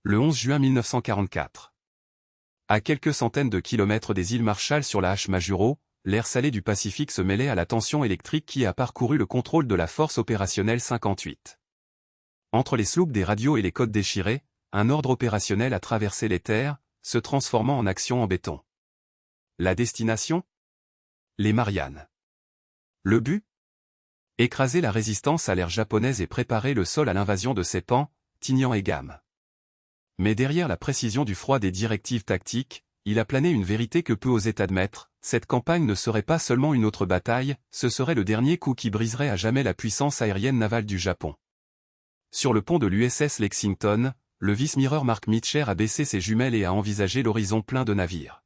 Le 11 juin 1944. À quelques centaines de kilomètres des îles Marshall sur la H Majuro, l'air salé du Pacifique se mêlait à la tension électrique qui a parcouru le contrôle de la force opérationnelle 58. Entre les sloops des radios et les côtes déchirées, un ordre opérationnel a traversé les terres, se transformant en action en béton. La destination? Les Mariannes. Le but? Écraser la résistance à l'ère japonaise et préparer le sol à l'invasion de Saipan, Tinian et Guam. Mais derrière la précision du froid des directives tactiques, il a plané une vérité que peu osait admettre, cette campagne ne serait pas seulement une autre bataille, ce serait le dernier coup qui briserait à jamais la puissance aérienne navale du Japon. Sur le pont de l'USS Lexington, le vice-mireur Mark Mitcher a baissé ses jumelles et a envisagé l'horizon plein de navires.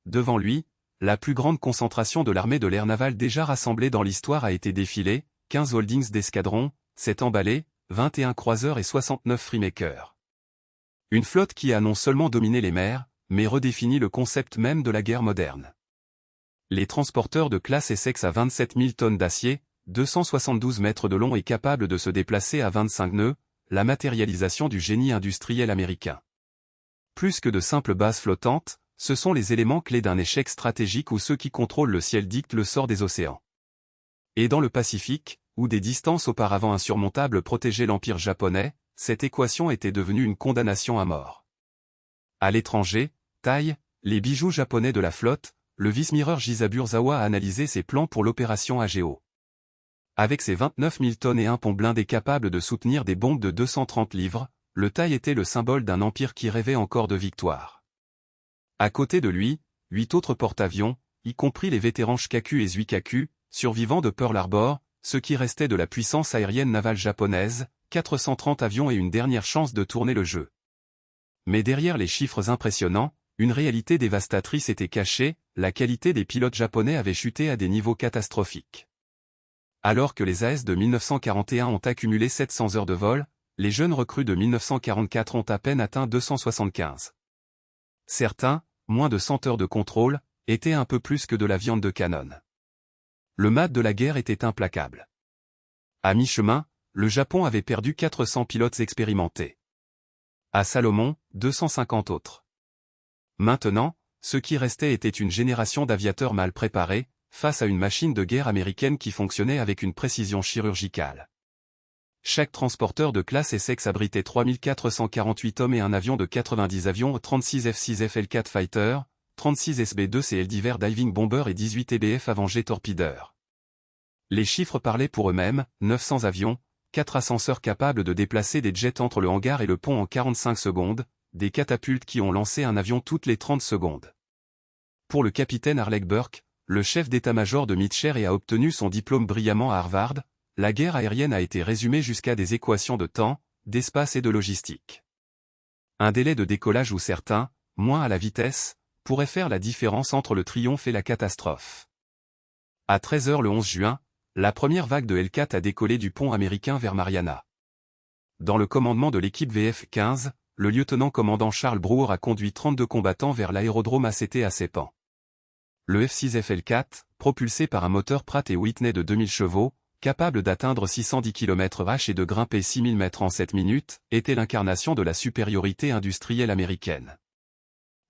Devant lui, la plus grande concentration de l'armée de l'air navale déjà rassemblée dans l'histoire a été défilée, 15 holdings d'escadron, 7 emballés, 21 croiseurs et 69 freemakers. Une flotte qui a non seulement dominé les mers, mais redéfini le concept même de la guerre moderne. Les transporteurs de classe Essex à 27 000 tonnes d'acier, 272 mètres de long et capables de se déplacer à 25 nœuds, la matérialisation du génie industriel américain. Plus que de simples bases flottantes, ce sont les éléments clés d'un échec stratégique où ceux qui contrôlent le ciel dictent le sort des océans. Et dans le Pacifique, où des distances auparavant insurmontables protégeaient l'empire japonais, cette équation était devenue une condamnation à mort. À l'étranger, taille, les bijoux japonais de la flotte, le vice-mireur Jisaburzawa a analysé ses plans pour l'opération Ageo. Avec ses 29 000 tonnes et un pont blindé capable de soutenir des bombes de 230 livres, le taille était le symbole d'un empire qui rêvait encore de victoire. À côté de lui, 8 autres porte-avions, y compris les vétérans Shikaku et Zuikaku, survivants de Pearl Harbor, ce qui restait de la puissance aérienne navale japonaise, 430 avions et une dernière chance de tourner le jeu. Mais derrière les chiffres impressionnants, une réalité dévastatrice était cachée, la qualité des pilotes japonais avait chuté à des niveaux catastrophiques. Alors que les AS de 1941 ont accumulé 700 heures de vol, les jeunes recrues de 1944 ont à peine atteint 275. Certains, moins de 100 heures de contrôle, étaient un peu plus que de la viande de canon. Le mât de la guerre était implacable. À mi-chemin, le Japon avait perdu 400 pilotes expérimentés. À Salomon, 250 autres. Maintenant, ce qui restait était une génération d'aviateurs mal préparés, face à une machine de guerre américaine qui fonctionnait avec une précision chirurgicale. Chaque transporteur de classe Essex abritait 3448 hommes et un avion de 90 avions, 36 F-6 FL-4 Fighter, 36 SB-2 CL divers Diving Bomber et 18 EBF Avenger Torpideur. Les chiffres parlaient pour eux-mêmes, 900 avions, 4 ascenseurs capables de déplacer des jets entre le hangar et le pont en 45 secondes, des catapultes qui ont lancé un avion toutes les 30 secondes. Pour le capitaine Arleigh Burke, le chef d'état-major de Mitcher et a obtenu son diplôme brillamment à Harvard, la guerre aérienne a été résumée jusqu'à des équations de temps, d'espace et de logistique. Un délai de décollage où certains, moins à la vitesse, pourraient faire la différence entre le triomphe et la catastrophe. À 13 h le 11 juin, la première vague de Hellcat a décollé du pont américain vers Mariana. Dans le commandement de l'équipe VF-15, le lieutenant-commandant Charles Brewer a conduit 32 combattants vers l'aérodrome ACT à Saipan. Le F-6 FL-4, propulsé par un moteur Pratt & Whitney de 2000 chevaux, capable d'atteindre 610 km/h et de grimper 6000 mètres en 7 minutes, était l'incarnation de la supériorité industrielle américaine.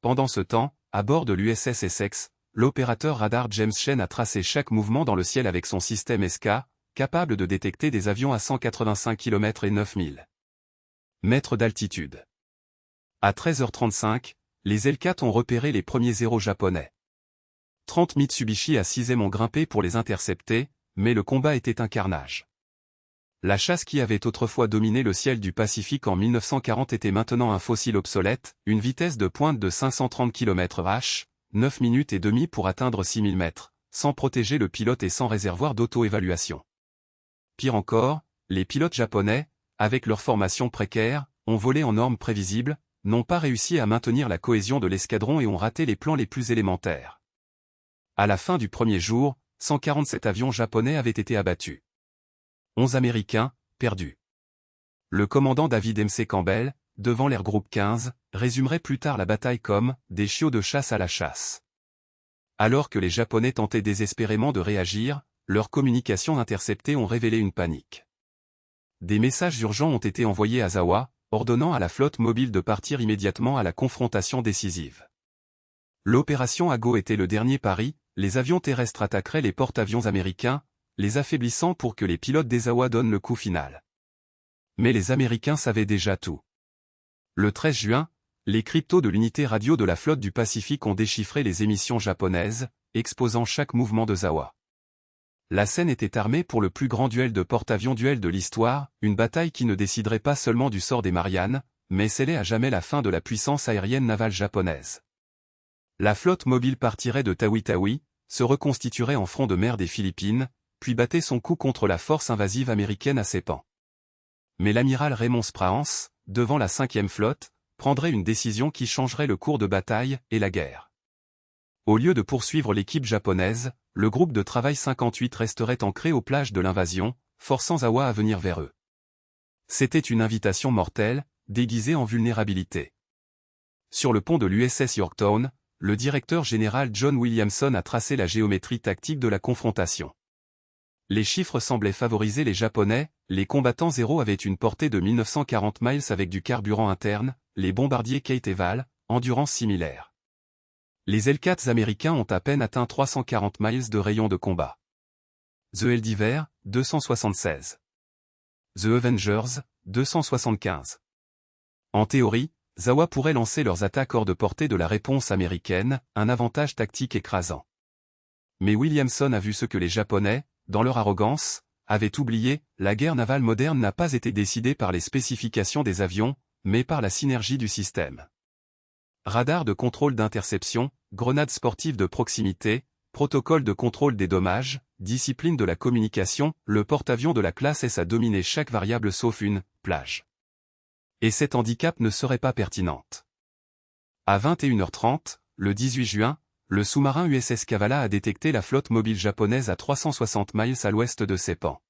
Pendant ce temps, à bord de l'USS Essex, l'opérateur radar James Shen a tracé chaque mouvement dans le ciel avec son système SK, capable de détecter des avions à 185 km et 9000 mètres d'altitude. À 13h35, les Hellcat ont repéré les premiers zéros japonais. 30 Mitsubishi à 6e ont grimpé pour les intercepter, mais le combat était un carnage. La chasse qui avait autrefois dominé le ciel du Pacifique en 1940 était maintenant un fossile obsolète, une vitesse de pointe de 530 km/h, 9 minutes et demie pour atteindre 6000 mètres, sans protéger le pilote et sans réservoir d'auto-évaluation. Pire encore, les pilotes japonais, avec leur formation précaire, ont volé en normes prévisibles, n'ont pas réussi à maintenir la cohésion de l'escadron et ont raté les plans les plus élémentaires. À la fin du premier jour, 147 avions japonais avaient été abattus. 11 Américains, perdus. Le commandant David M.C. Campbell, devant l'Air Group 15, résumerait plus tard la bataille comme « des chiots de chasse à la chasse ». Alors que les Japonais tentaient désespérément de réagir, leurs communications interceptées ont révélé une panique. Des messages urgents ont été envoyés à Zawa, ordonnant à la flotte mobile de partir immédiatement à la confrontation décisive. L'opération Ago était le dernier pari, les avions terrestres attaqueraient les porte-avions américains, les affaiblissant pour que les pilotes des Zawa donnent le coup final. Mais les Américains savaient déjà tout. Le 13 juin, les cryptos de l'unité radio de la flotte du Pacifique ont déchiffré les émissions japonaises, exposant chaque mouvement de Zawa. La scène était armée pour le plus grand duel de porte-avions duel de l'histoire, une bataille qui ne déciderait pas seulement du sort des Mariannes, mais scellait à jamais la fin de la puissance aérienne navale japonaise. La flotte mobile partirait de Tawi-Tawi, se reconstituerait en front de mer des Philippines, puis battait son coup contre la force invasive américaine à Sepang. Mais l'amiral Raymond Spraance, devant la 5e flotte, prendrait une décision qui changerait le cours de bataille et la guerre. Au lieu de poursuivre l'équipe japonaise, le groupe de travail 58 resterait ancré aux plages de l'invasion, forçant Zawa à venir vers eux. C'était une invitation mortelle, déguisée en vulnérabilité. Sur le pont de l'USS Yorktown, le directeur général John Williamson a tracé la géométrie tactique de la confrontation. Les chiffres semblaient favoriser les Japonais, les combattants zéro avaient une portée de 1940 miles avec du carburant interne, les bombardiers Kate et Val, endurance similaire. Les Hellcats américains ont à peine atteint 340 miles de rayon de combat. The Heldiver, 276. The Avengers, 275. En théorie, Zawa pourrait lancer leurs attaques hors de portée de la réponse américaine, un avantage tactique écrasant. Mais Williamson a vu ce que les Japonais, dans leur arrogance, avaient oublié, la guerre navale moderne n'a pas été décidée par les spécifications des avions, mais par la synergie du système. Radar de contrôle d'interception, grenades sportives de proximité, protocole de contrôle des dommages, discipline de la communication, le porte-avions de la classe S a dominé chaque variable sauf une, plage. Et cet handicap ne serait pas pertinente. À 21h30, le 18 juin, le sous-marin USS Kavala a détecté la flotte mobile japonaise à 360 miles à l'ouest de Sepang.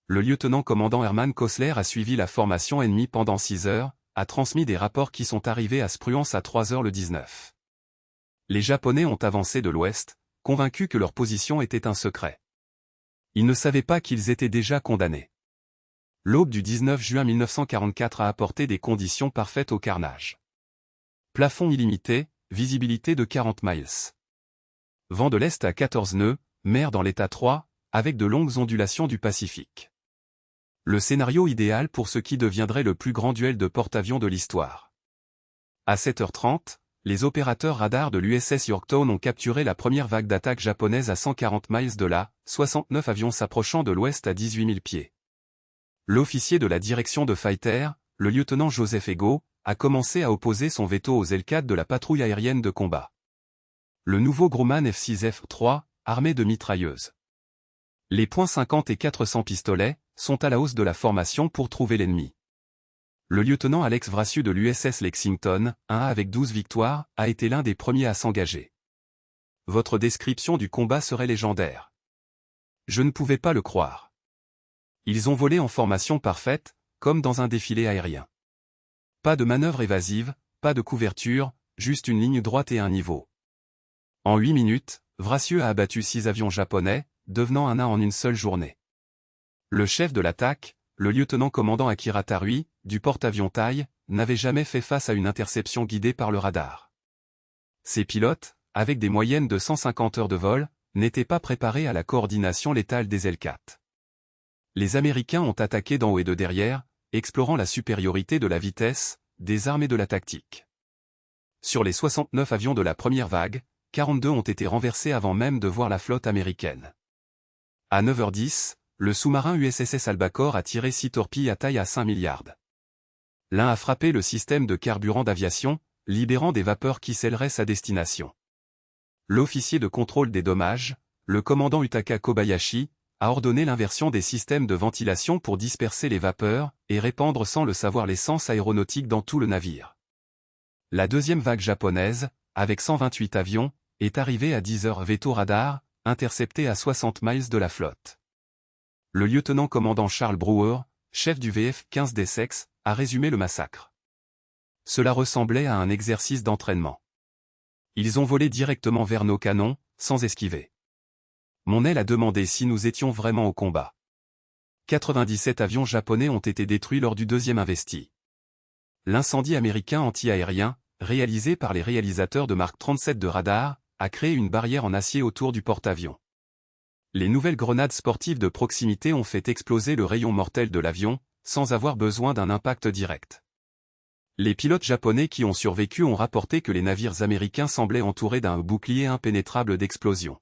Le lieutenant-commandant Herman Kosler a suivi la formation ennemie pendant 6 heures, a transmis des rapports qui sont arrivés à Spruance à 3 heures le 19. Les Japonais ont avancé de l'ouest, convaincus que leur position était un secret. Ils ne savaient pas qu'ils étaient déjà condamnés. L'aube du 19 juin 1944 a apporté des conditions parfaites au carnage. Plafond illimité, visibilité de 40 miles. Vent de l'Est à 14 nœuds, mer dans l'état 3, avec de longues ondulations du Pacifique. Le scénario idéal pour ce qui deviendrait le plus grand duel de porte-avions de l'histoire. À 7h30, les opérateurs radars de l'USS Yorktown ont capturé la première vague d'attaque japonaise à 140 miles de là, 69 avions s'approchant de l'ouest à 18 000 pieds. L'officier de la direction de Fighter, le lieutenant Joseph Ego, a commencé à opposer son veto aux Hellcats de la patrouille aérienne de combat. Le nouveau Grumman F6F3, armé de mitrailleuses. Les .50 et 400 pistolets, sont à la hausse de la formation pour trouver l'ennemi. Le lieutenant Alex Vrasiu de l'USS Lexington, 1A avec 12 victoires, a été l'un des premiers à s'engager. Votre description du combat serait légendaire. Je ne pouvais pas le croire. Ils ont volé en formation parfaite, comme dans un défilé aérien. Pas de manœuvre évasive, pas de couverture, juste une ligne droite et un niveau. En 8 minutes, Vrasiu a abattu 6 avions japonais, devenant un en une seule journée. Le chef de l'attaque, le lieutenant-commandant Akira Tarui, du porte-avions Tai, n'avait jamais fait face à une interception guidée par le radar. Ses pilotes, avec des moyennes de 150 heures de vol, n'étaient pas préparés à la coordination létale des Hellcats. Les Américains ont attaqué d'en haut et de derrière, explorant la supériorité de la vitesse, des armes et de la tactique. Sur les 69 avions de la première vague, 42 ont été renversés avant même de voir la flotte américaine. À 9h10, le sous-marin USS Albacore a tiré 6 torpilles à taille à 5 milliards. L'un a frappé le système de carburant d'aviation, libérant des vapeurs qui scelleraient sa destination. L'officier de contrôle des dommages, le commandant Utaka Kobayashi, a ordonné l'inversion des systèmes de ventilation pour disperser les vapeurs et répandre sans le savoir l'essence aéronautique dans tout le navire. La deuxième vague japonaise, avec 128 avions, est arrivée à 10 heures veto radar, intercepté à 60 miles de la flotte. Le lieutenant-commandant Charles Brewer, chef du VF-15 d'Essex, a résumé le massacre. Cela ressemblait à un exercice d'entraînement. Ils ont volé directement vers nos canons, sans esquiver. Mon aile a demandé si nous étions vraiment au combat. 97 avions japonais ont été détruits lors du deuxième investi. L'incendie américain anti-aérien, réalisé par les réalisateurs de Mark 37 de radar, a créé une barrière en acier autour du porte-avions. Les nouvelles grenades sportives de proximité ont fait exploser le rayon mortel de l'avion, sans avoir besoin d'un impact direct. Les pilotes japonais qui ont survécu ont rapporté que les navires américains semblaient entourés d'un bouclier impénétrable d'explosion.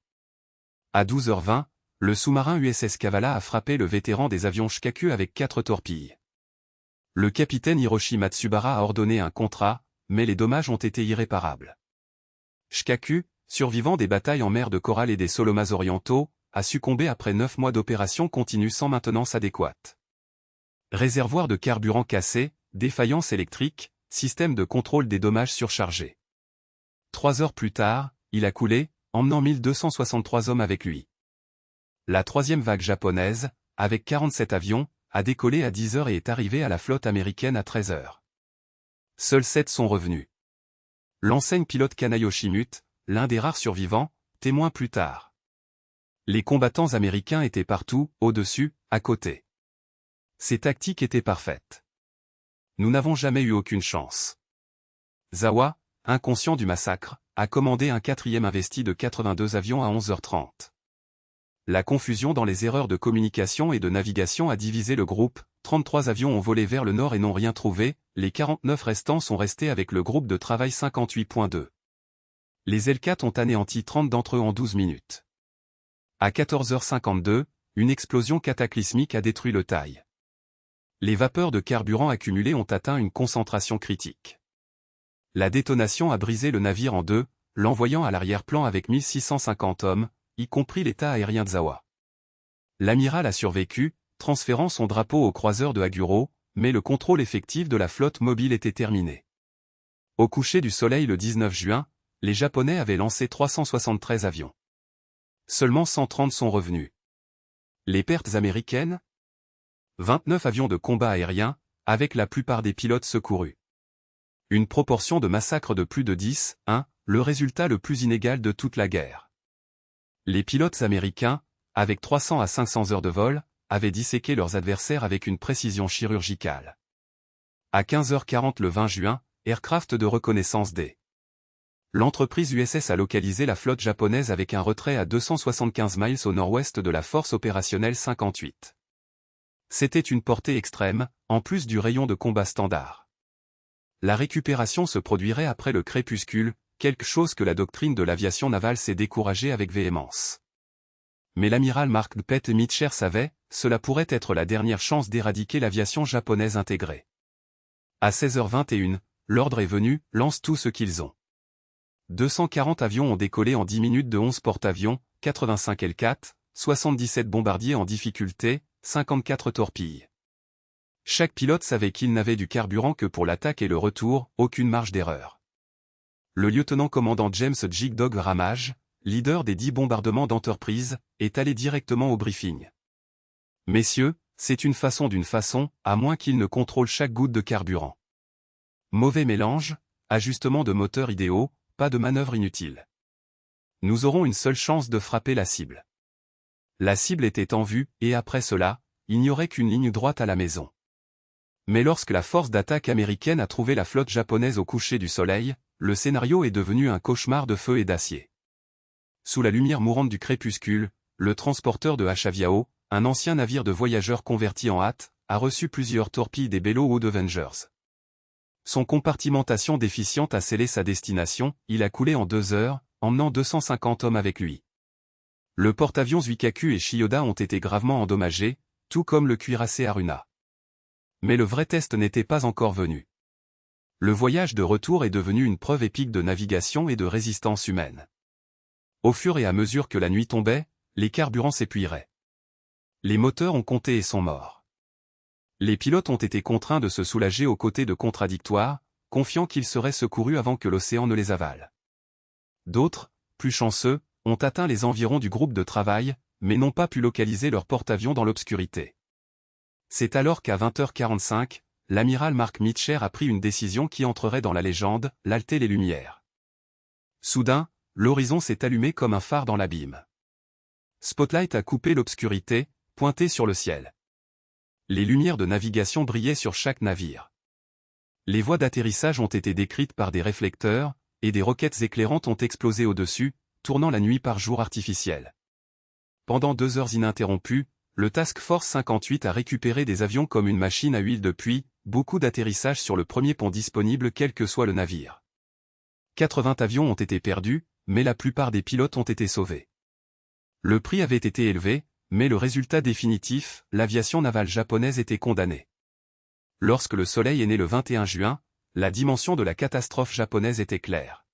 À 12h20, le sous-marin USS Kavala a frappé le vétéran des avions Shikaku avec 4 torpilles. Le capitaine Hiroshi Matsubara a ordonné un contrat, mais les dommages ont été irréparables. Shikaku, survivant des batailles en mer de Coral et des Solomas orientaux, a succombé après 9 mois d'opération continue sans maintenance adéquate. Réservoir de carburant cassé, défaillance électrique, système de contrôle des dommages surchargé. 3 heures plus tard, il a coulé, emmenant 1263 hommes avec lui. La troisième vague japonaise, avec 47 avions, a décollé à 10 heures et est arrivée à la flotte américaine à 13 heures. Seuls 7 sont revenus. L'enseigne pilote Kanayoshi Mute, l'un des rares survivants, témoin plus tard. Les combattants américains étaient partout, au-dessus, à côté. Ces tactiques étaient parfaites. Nous n'avons jamais eu aucune chance. Zawa, inconscient du massacre, a commandé un quatrième investi de 82 avions à 11h30. La confusion dans les erreurs de communication et de navigation a divisé le groupe, 33 avions ont volé vers le nord et n'ont rien trouvé, les 49 restants sont restés avec le groupe de travail 58.2. Les L4 ont anéanti 30 d'entre eux en 12 minutes. À 14h52, une explosion cataclysmique a détruit le taille. Les vapeurs de carburant accumulées ont atteint une concentration critique. La détonation a brisé le navire en deux, l'envoyant à l'arrière-plan avec 1650 hommes, y compris l'état aérien de Zawa. L'amiral a survécu, transférant son drapeau au croiseur de Haguro, mais le contrôle effectif de la flotte mobile était terminé. Au coucher du soleil le 19 juin, les Japonais avaient lancé 373 avions. Seulement 130 sont revenus. Les pertes américaines ? 29 avions de combat aérien, avec la plupart des pilotes secourus. Une proportion de massacre de plus de 10, le résultat le plus inégal de toute la guerre. Les pilotes américains, avec 300 à 500 heures de vol, avaient disséqué leurs adversaires avec une précision chirurgicale. À 15h40 le 20 juin, aircraft de reconnaissance D. L'entreprise USS a localisé la flotte japonaise avec un retrait à 275 miles au nord-ouest de la force opérationnelle 58. C'était une portée extrême, en plus du rayon de combat standard. La récupération se produirait après le crépuscule, quelque chose que la doctrine de l'aviation navale s'est découragée avec véhémence. Mais l'amiral Mark Pett Mitcher savait, cela pourrait être la dernière chance d'éradiquer l'aviation japonaise intégrée. À 16h21, l'ordre est venu, lance tout ce qu'ils ont. 240 avions ont décollé en 10 minutes de 11 porte-avions, 85 L4, 77 bombardiers en difficulté, 54 torpilles. Chaque pilote savait qu'il n'avait du carburant que pour l'attaque et le retour, aucune marge d'erreur. Le lieutenant-commandant James J. Dog Ramage, leader des 10 bombardements d'Enterprise, est allé directement au briefing. Messieurs, c'est une façon d'une façon, à moins qu'il ne contrôle chaque goutte de carburant. Mauvais mélange, ajustement de moteur idéaux, pas de manœuvre inutile. Nous aurons une seule chance de frapper la cible. La cible était en vue, et après cela, il n'y aurait qu'une ligne droite à la maison. Mais lorsque la force d'attaque américaine a trouvé la flotte japonaise au coucher du soleil, le scénario est devenu un cauchemar de feu et d'acier. Sous la lumière mourante du crépuscule, le transporteur de Hachaviao, un ancien navire de voyageurs converti en hâte, a reçu plusieurs torpilles des Bellow Wood Avengers. Son compartimentation déficiente a scellé sa destination, il a coulé en 2 heures, emmenant 250 hommes avec lui. Le porte-avions Zuikaku et Chiyoda ont été gravement endommagés, tout comme le cuirassé Haruna. Mais le vrai test n'était pas encore venu. Le voyage de retour est devenu une preuve épique de navigation et de résistance humaine. Au fur et à mesure que la nuit tombait, les carburants s'épuiseraient. Les moteurs ont compté et sont morts. Les pilotes ont été contraints de se soulager aux côtés de contradictoires, confiant qu'ils seraient secourus avant que l'océan ne les avale. D'autres, plus chanceux, ont atteint les environs du groupe de travail, mais n'ont pas pu localiser leur porte-avions dans l'obscurité. C'est alors qu'à 20h45, l'amiral Mark Mitcher a pris une décision qui entrerait dans la légende, l'alter les lumières. Soudain, l'horizon s'est allumé comme un phare dans l'abîme. Spotlight a coupé l'obscurité, pointé sur le ciel. Les lumières de navigation brillaient sur chaque navire. Les voies d'atterrissage ont été décrites par des réflecteurs, et des roquettes éclairantes ont explosé au-dessus, tournant la nuit par jour artificiel. Pendant 2 heures ininterrompues, le Task Force 58 a récupéré des avions comme une machine à huile depuis, beaucoup d'atterrissages sur le premier pont disponible quel que soit le navire. 80 avions ont été perdus, mais la plupart des pilotes ont été sauvés. Le prix avait été élevé, mais le résultat définitif, l'aviation navale japonaise était condamnée. Lorsque le soleil est né le 21 juin, la dimension de la catastrophe japonaise était claire.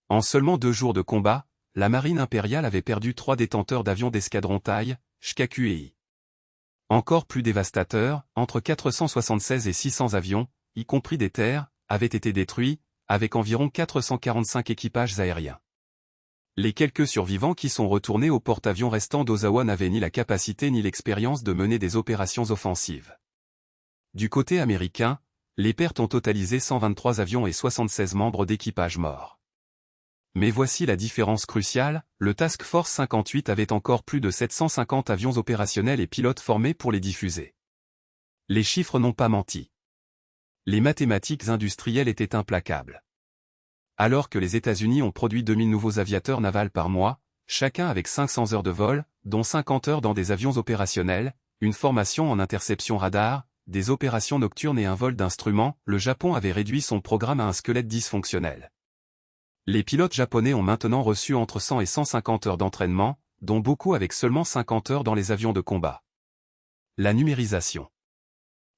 En seulement 2 jours de combat, la marine impériale avait perdu 3 détenteurs d'avions d'escadron taille, Shikaku et I. Encore plus dévastateur, entre 476 et 600 avions, y compris des terres, avaient été détruits, avec environ 445 équipages aériens. Les quelques survivants qui sont retournés au porte-avions restant d'Ozawa n'avaient ni la capacité ni l'expérience de mener des opérations offensives. Du côté américain, les pertes ont totalisé 123 avions et 76 membres d'équipage morts. Mais voici la différence cruciale, le Task Force 58 avait encore plus de 750 avions opérationnels et pilotes formés pour les diffuser. Les chiffres n'ont pas menti. Les mathématiques industrielles étaient implacables. Alors que les États-Unis ont produit 2000 nouveaux aviateurs navals par mois, chacun avec 500 heures de vol, dont 50 heures dans des avions opérationnels, une formation en interception radar, des opérations nocturnes et un vol d'instruments, le Japon avait réduit son programme à un squelette dysfonctionnel. Les pilotes japonais ont maintenant reçu entre 100 et 150 heures d'entraînement, dont beaucoup avec seulement 50 heures dans les avions de combat. La numérisation.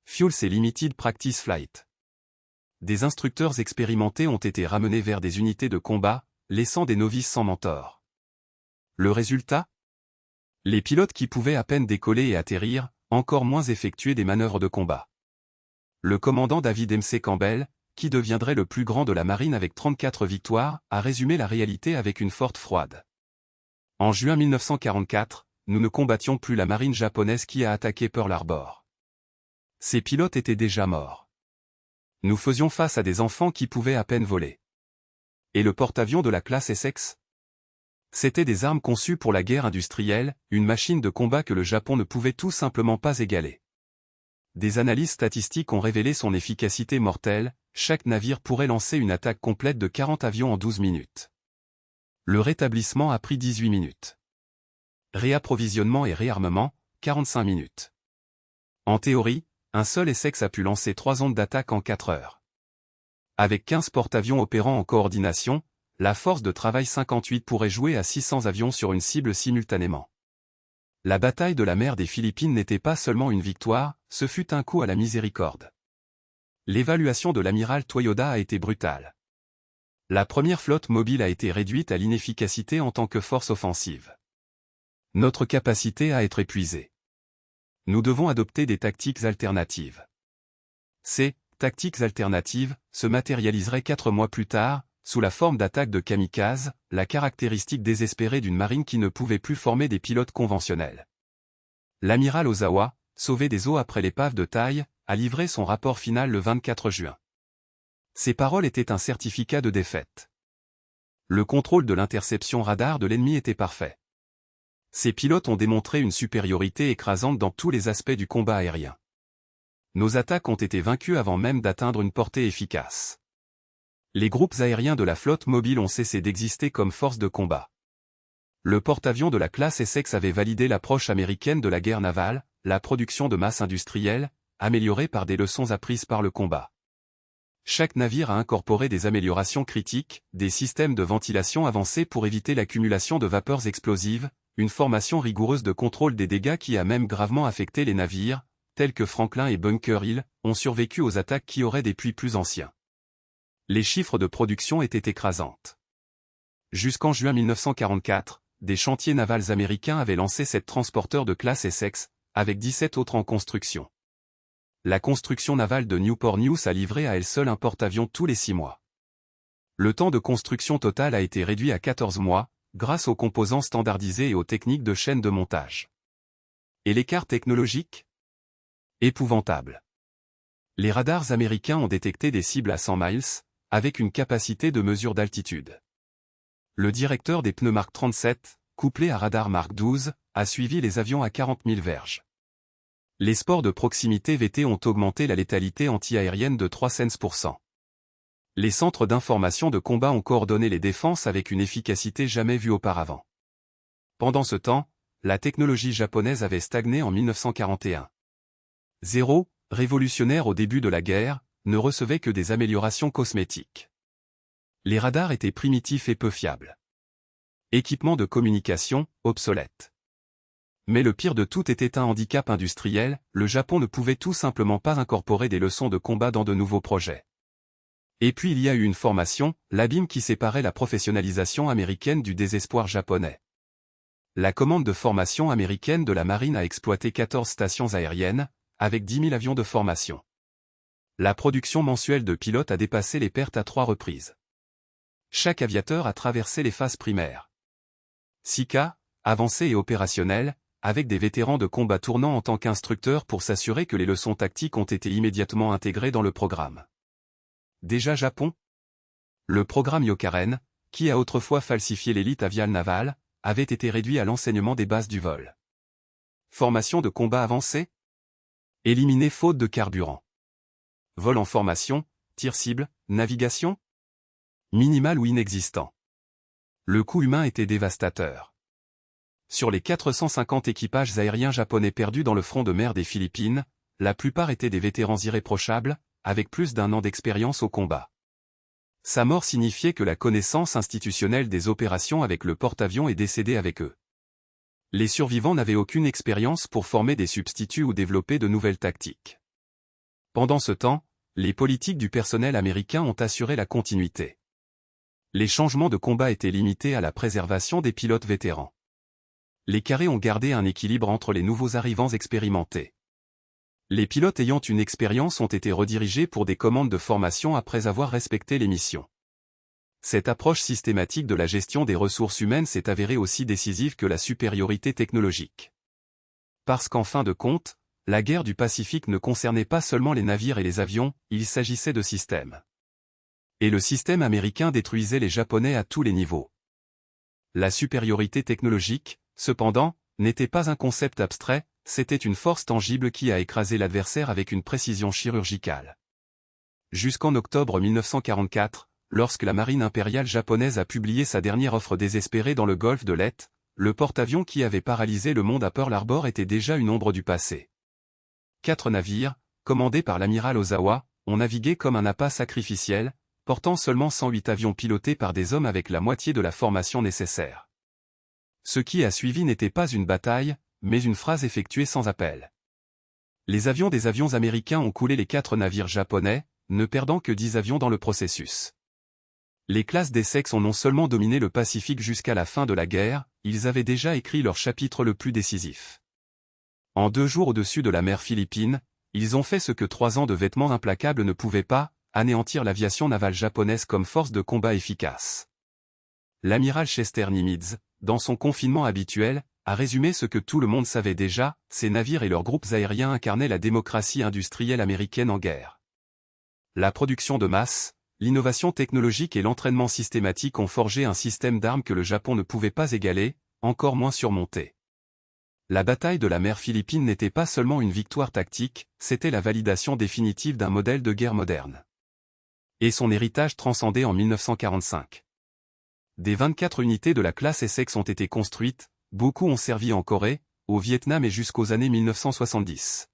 Fuels et Limited Practice Flight. Des instructeurs expérimentés ont été ramenés vers des unités de combat, laissant des novices sans mentor. Le résultat? Les pilotes qui pouvaient à peine décoller et atterrir, encore moins effectuer des manœuvres de combat. Le commandant David M.C. Campbell, qui deviendrait le plus grand de la marine avec 34 victoires, a résumé la réalité avec une forte froide. En juin 1944, nous ne combattions plus la marine japonaise qui a attaqué Pearl Harbor. Ces pilotes étaient déjà morts. Nous faisions face à des enfants qui pouvaient à peine voler. Et le porte-avions de la classe Essex? C'étaient des armes conçues pour la guerre industrielle, une machine de combat que le Japon ne pouvait tout simplement pas égaler. Des analyses statistiques ont révélé son efficacité mortelle, chaque navire pourrait lancer une attaque complète de 40 avions en 12 minutes. Le rétablissement a pris 18 minutes. Réapprovisionnement et réarmement, 45 minutes. En théorie, un seul Essex a pu lancer 3 ondes d'attaque en 4 heures. Avec 15 porte-avions opérant en coordination, la force de travail 58 pourrait jouer à 600 avions sur une cible simultanément. La bataille de la mer des Philippines n'était pas seulement une victoire, ce fut un coup à la miséricorde. L'évaluation de l'amiral Toyoda a été brutale. La première flotte mobile a été réduite à l'inefficacité en tant que force offensive. Notre capacité à être épuisée. Nous devons adopter des tactiques alternatives. Ces tactiques alternatives se matérialiseraient 4 mois plus tard, sous la forme d'attaques de kamikazes, la caractéristique désespérée d'une marine qui ne pouvait plus former des pilotes conventionnels. L'amiral Ozawa, sauvé des eaux après l'épave de taille, a livré son rapport final le 24 juin. Ces paroles étaient un certificat de défaite. Le contrôle de l'interception radar de l'ennemi était parfait. Ces pilotes ont démontré une supériorité écrasante dans tous les aspects du combat aérien. Nos attaques ont été vaincues avant même d'atteindre une portée efficace. Les groupes aériens de la flotte mobile ont cessé d'exister comme force de combat. Le porte-avions de la classe Essex avait validé l'approche américaine de la guerre navale, la production de masse industrielle, améliorée par des leçons apprises par le combat. Chaque navire a incorporé des améliorations critiques, des systèmes de ventilation avancés pour éviter l'accumulation de vapeurs explosives, une formation rigoureuse de contrôle des dégâts qui a même gravement affecté les navires, tels que Franklin et Bunker Hill, ont survécu aux attaques qui auraient des puits plus anciens. Les chiffres de production étaient écrasantes. Jusqu'en juin 1944, des chantiers navals américains avaient lancé 7 transporteurs de classe Essex, avec 17 autres en construction. La construction navale de Newport News a livré à elle seule un porte-avions tous les 6 mois. Le temps de construction total a été réduit à 14 mois, grâce aux composants standardisés et aux techniques de chaîne de montage. Et l'écart technologique? Épouvantable. Les radars américains ont détecté des cibles à 100 miles, avec une capacité de mesure d'altitude. Le directeur des pneus Mark 37, couplé à radar Mark 12, a suivi les avions à 40 000 verges. Les sports de proximité VT ont augmenté la létalité anti-aérienne de 300%. Les centres d'information de combat ont coordonné les défenses avec une efficacité jamais vue auparavant. Pendant ce temps, la technologie japonaise avait stagné en 1941. Zéro, révolutionnaire au début de la guerre, ne recevait que des améliorations cosmétiques. Les radars étaient primitifs et peu fiables. Équipement de communication, obsolète. Mais le pire de tout était un handicap industriel, le Japon ne pouvait tout simplement pas incorporer des leçons de combat dans de nouveaux projets. Et puis il y a eu une formation, l'abîme qui séparait la professionnalisation américaine du désespoir japonais. La commande de formation américaine de la marine a exploité 14 stations aériennes, avec 10 000 avions de formation. La production mensuelle de pilotes a dépassé les pertes à 3 reprises. Chaque aviateur a traversé les phases primaires. 6K, avancées et opérationnelles, avec des vétérans de combat tournant en tant qu'instructeurs pour s'assurer que les leçons tactiques ont été immédiatement intégrées dans le programme. Déjà Japon? Le programme Yokaren, qui a autrefois falsifié l'élite aviale navale, avait été réduit à l'enseignement des bases du vol. Formation de combat avancée? Éliminé faute de carburant. Vol en formation, tir cible, navigation? Minimal ou inexistant. Le coût humain était dévastateur. Sur les 450 équipages aériens japonais perdus dans le front de mer des Philippines, la plupart étaient des vétérans irréprochables, avec plus d'1 an d'expérience au combat. Sa mort signifiait que la connaissance institutionnelle des opérations avec le porte-avions est décédée avec eux. Les survivants n'avaient aucune expérience pour former des substituts ou développer de nouvelles tactiques. Pendant ce temps, les politiques du personnel américain ont assuré la continuité. Les changements de combat étaient limités à la préservation des pilotes vétérans. Les carrés ont gardé un équilibre entre les nouveaux arrivants expérimentés. Les pilotes ayant une expérience ont été redirigés pour des commandes de formation après avoir respecté les missions. Cette approche systématique de la gestion des ressources humaines s'est avérée aussi décisive que la supériorité technologique. Parce qu'en fin de compte, la guerre du Pacifique ne concernait pas seulement les navires et les avions, il s'agissait de systèmes. Et le système américain détruisait les Japonais à tous les niveaux. La supériorité technologique, cependant, n'était pas un concept abstrait, c'était une force tangible qui a écrasé l'adversaire avec une précision chirurgicale. Jusqu'en octobre 1944, lorsque la marine impériale japonaise a publié sa dernière offre désespérée dans le golfe de Leyte, le porte-avions qui avait paralysé le monde à Pearl Harbor était déjà une ombre du passé. 4 navires, commandés par l'amiral Ozawa, ont navigué comme un appât sacrificiel, portant seulement 108 avions pilotés par des hommes avec la moitié de la formation nécessaire. Ce qui a suivi n'était pas une bataille, mais une phrase effectuée sans appel. Les avions des avions américains ont coulé les 4 navires japonais, ne perdant que 10 avions dans le processus. Les classes d'Essex ont non seulement dominé le Pacifique jusqu'à la fin de la guerre, ils avaient déjà écrit leur chapitre le plus décisif. En 2 jours au-dessus de la mer Philippine, ils ont fait ce que 3 ans de vêtements implacables ne pouvaient pas, anéantir l'aviation navale japonaise comme force de combat efficace. L'amiral Chester Nimitz, dans son confinement habituel, a résumé ce que tout le monde savait déjà, ces navires et leurs groupes aériens incarnaient la démocratie industrielle américaine en guerre. La production de masse, l'innovation technologique et l'entraînement systématique ont forgé un système d'armes que le Japon ne pouvait pas égaler, encore moins surmonter. La bataille de la mer Philippine n'était pas seulement une victoire tactique, c'était la validation définitive d'un modèle de guerre moderne. Et son héritage transcendé en 1945. Des 24 unités de la classe Essex ont été construites, beaucoup ont servi en Corée, au Vietnam et jusqu'aux années 1970.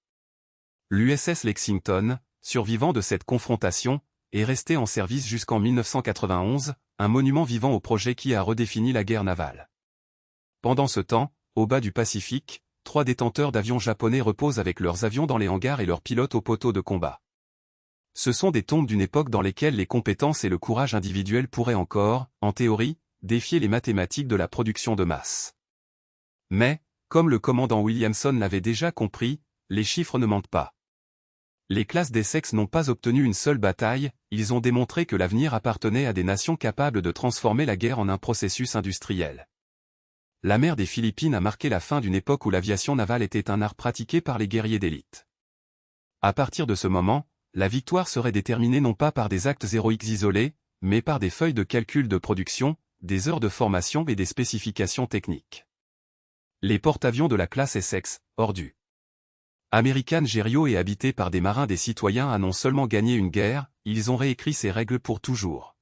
L'USS Lexington, survivant de cette confrontation, est resté en service jusqu'en 1991, un monument vivant au projet qui a redéfini la guerre navale. Pendant ce temps, au bas du Pacifique, 3 détenteurs d'avions japonais reposent avec leurs avions dans les hangars et leurs pilotes au poteau de combat. Ce sont des tombes d'une époque dans lesquelles les compétences et le courage individuel pourraient encore, en théorie, défier les mathématiques de la production de masse. Mais, comme le commandant Williamson l'avait déjà compris, les chiffres ne mentent pas. Les classes d'Essex n'ont pas obtenu une seule bataille, ils ont démontré que l'avenir appartenait à des nations capables de transformer la guerre en un processus industriel. La mer des Philippines a marqué la fin d'une époque où l'aviation navale était un art pratiqué par les guerriers d'élite. À partir de ce moment, la victoire serait déterminée non pas par des actes héroïques isolés, mais par des feuilles de calcul de production, des heures de formation et des spécifications techniques. Les porte-avions de la classe Essex, hors du American Jericho est habité par des marins, des citoyens à non seulement gagné une guerre, ils ont réécrit ces règles pour toujours.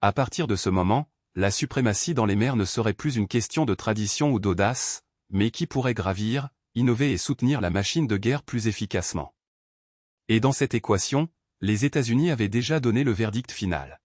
À partir de ce moment, la suprématie dans les mers ne serait plus une question de tradition ou d'audace, mais qui pourrait gravir, innover et soutenir la machine de guerre plus efficacement. Et dans cette équation, les États-Unis avaient déjà donné le verdict final.